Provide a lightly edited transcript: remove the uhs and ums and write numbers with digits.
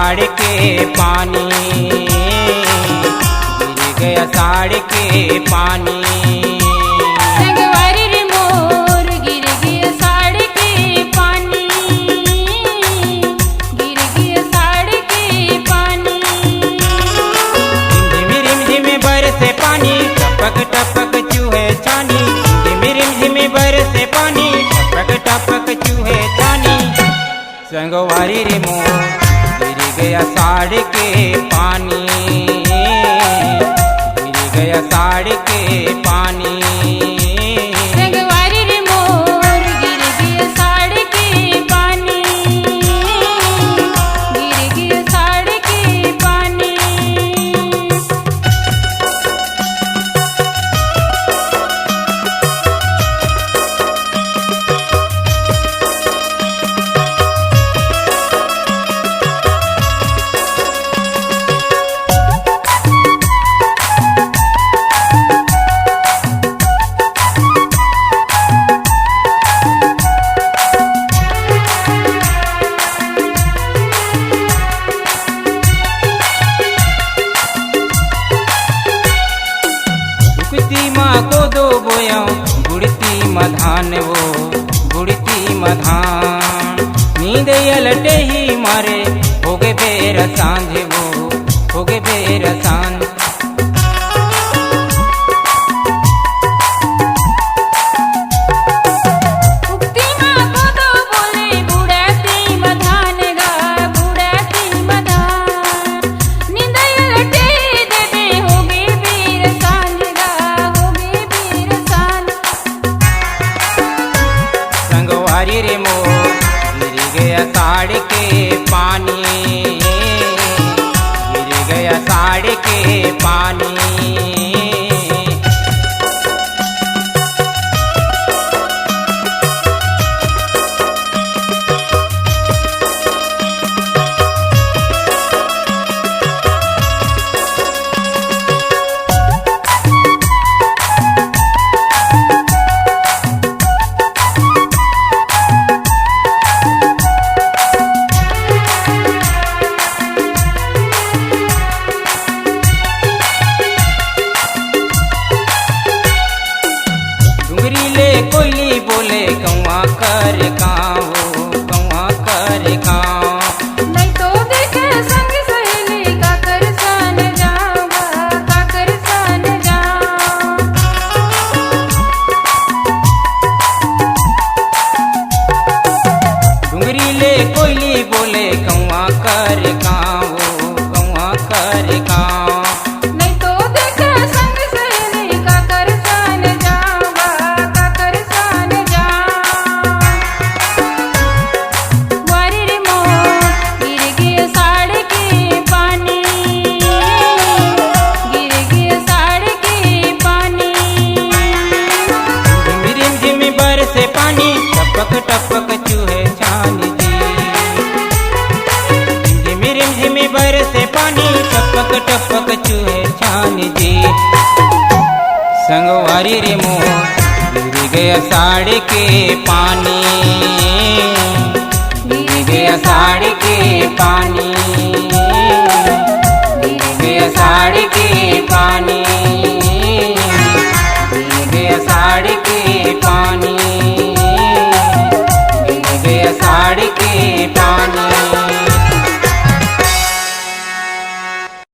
साड़ के पानी, गिर गया साड़ के पानी। संगवारी रे मोर गिर गया साड़ के पानी, गिर गया साड़ के पानी। झिम झिम बरसे पानी, टपक टपक चूहे छानी। झिम बरसे पानी, टपक टपक चूहे छानी। संगवारी रे मोर गिर गया साड़ के पानी, गिर गया साड़ के पानी। संगवारी रे मोर गिर गया साड़ के पानी, गिर गया साड़ के पानी। गुड़ती माँ को दो बोया, गुड़ती मधान वो गुड़ती मधान। नींद अलटे ही मारे हो गए बेर सांझ वो, हो गए बेर सांझ। उगती माँ को दो बोले बुढ़ाती मधान गा, बुढ़ाती मधान। नींद उलटे देवे होगे वीर सांझ गा, होगे वीर सांझ। संगवारी रे मोर गिर गया साड़ के पानी, गिर गया साड़ के पानी। डुंगरी ले कोयली बोले कौआ कर गाँव, कौआ कर गाँव। नहीं तो देखे संग सहेली काकर सन जावा, काकर सन जावा। डुंगरी ले कोयली बोले कौआ कर गाँव, कौआ कर गाँव। नहीं तो देखे संग सहेली काकर सन जावा, काकर सन जावा। वारी रे मोर गिर गया साड़ के पानी, गिर गया साड़ के पानी। झिम बरसे पानी, टपक टपक चूहे छानी जी। झिम बरसे पानी, टपक टपक चूहे छानी जी। संगवारी रे मोर गिर गया साड़ के पानी, गिर गया साड़ के पानी।